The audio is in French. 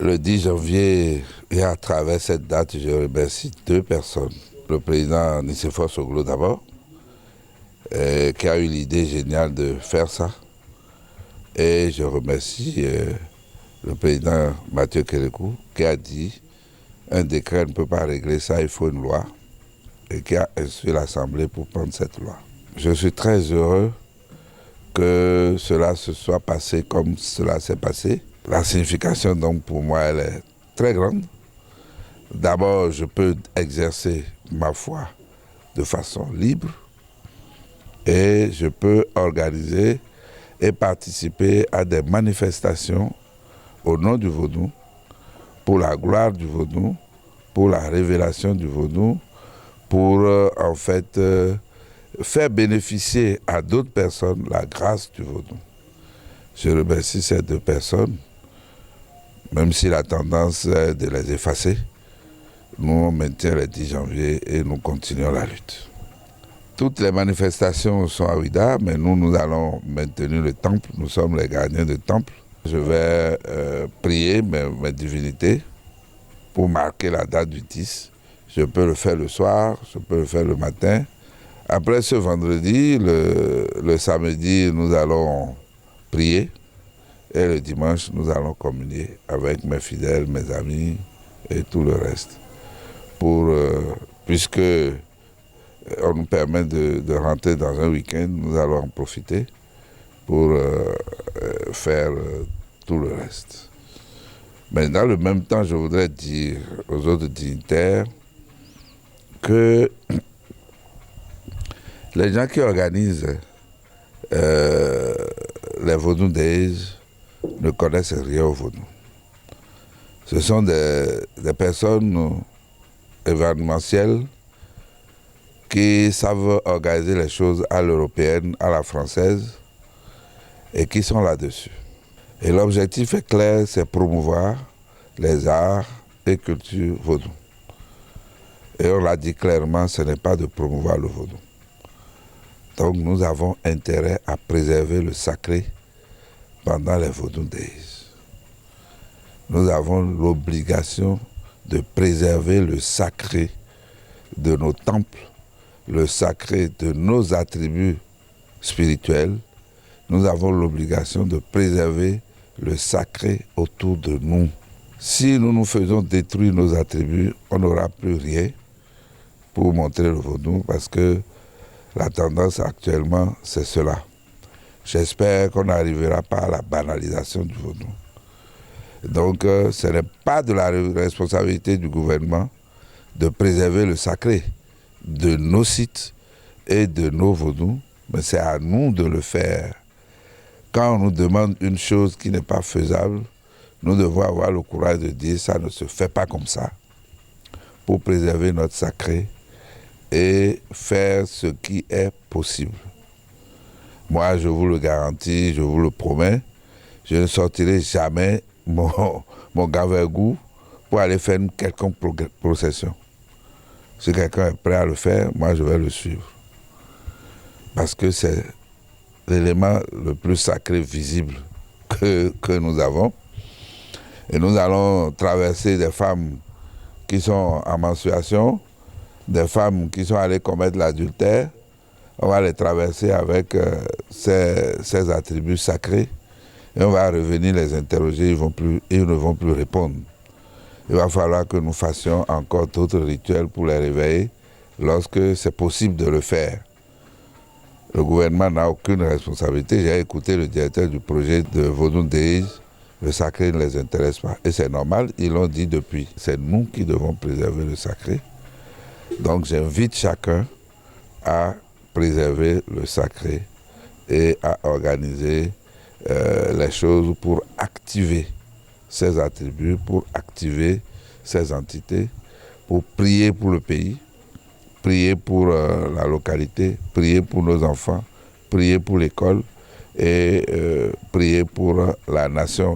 Le 10 janvier, et à travers cette date, je remercie deux personnes. Le président Nicéphore Soglo d'abord, qui a eu l'idée géniale de faire ça. Et je remercie le président Mathieu Kérékou, qui a dit un décret ne peut pas régler ça, il faut une loi, et qui a instruit l'Assemblée pour prendre cette loi. Je suis très heureux que cela se soit passé comme cela s'est passé. La signification donc pour moi elle est très grande. D'abord, je peux exercer ma foi de façon libre et je peux organiser et participer à des manifestations au nom du vaudou, pour la gloire du vaudou, pour la révélation du vaudou, pour faire bénéficier à d'autres personnes la grâce du vaudou. Je remercie ces deux personnes, même si la tendance est de les effacer. Nous, on maintient le 10 janvier et nous continuons la lutte. Toutes les manifestations sont à Ouidah, mais nous allons maintenir le temple. Nous sommes les gardiens du temple. Je vais prier mes divinités pour marquer la date du 10. Je peux le faire le soir, je peux le faire le matin. Après ce vendredi, le samedi, nous allons prier. Et le dimanche, nous allons communier avec mes fidèles, mes amis et tout le reste. Puisque on nous permet de rentrer dans un week-end, nous allons en profiter pour faire tout le reste. Mais dans le même temps, je voudrais dire aux autres dignitaires que les gens qui organisent les Vodou Days ne connaissent rien au vaudou. Ce sont des personnes événementielles qui savent organiser les choses à l'européenne, à la française, et qui sont là-dessus. Et l'objectif est clair, c'est promouvoir les arts et cultures vaudou. Et on l'a dit clairement, ce n'est pas de promouvoir le vaudou. Donc nous avons intérêt à préserver le sacré pendant les Vodou Days. Nous avons l'obligation de préserver le sacré de nos temples, le sacré de nos attributs spirituels. Nous avons l'obligation de préserver le sacré autour de nous. Si nous nous faisons détruire nos attributs, on n'aura plus rien pour montrer le vaudou, parce que la tendance actuellement, c'est cela. J'espère qu'on n'arrivera pas à la banalisation du vaudou. Donc, ce n'est pas de la responsabilité du gouvernement de préserver le sacré de nos sites et de nos vaudous, mais c'est à nous de le faire. Quand on nous demande une chose qui n'est pas faisable, nous devons avoir le courage de dire ça ne se fait pas comme ça, pour préserver notre sacré et faire ce qui est possible. Moi, je vous le garantis, je vous le promets, je ne sortirai jamais mon gavergou pour aller faire une quelconque procession. Si quelqu'un est prêt à le faire, moi je vais le suivre. Parce que c'est l'élément le plus sacré visible que nous avons. Et nous allons traverser des femmes qui sont en menstruation, des femmes qui sont allées commettre l'adultère. On va les traverser avec ces attributs sacrés et on va revenir les interroger, ils ne vont plus répondre. Il va falloir que nous fassions encore d'autres rituels pour les réveiller lorsque c'est possible de le faire. Le gouvernement n'a aucune responsabilité. J'ai écouté le directeur du projet de Vodou Days. Le sacré ne les intéresse pas. Et c'est normal, ils l'ont dit depuis. C'est nous qui devons préserver le sacré. Donc j'invite chacun à préserver le sacré et à organiser les choses pour activer ces attributs, pour activer ces entités, pour prier pour le pays, prier pour la localité, prier pour nos enfants, prier pour l'école et prier pour la nation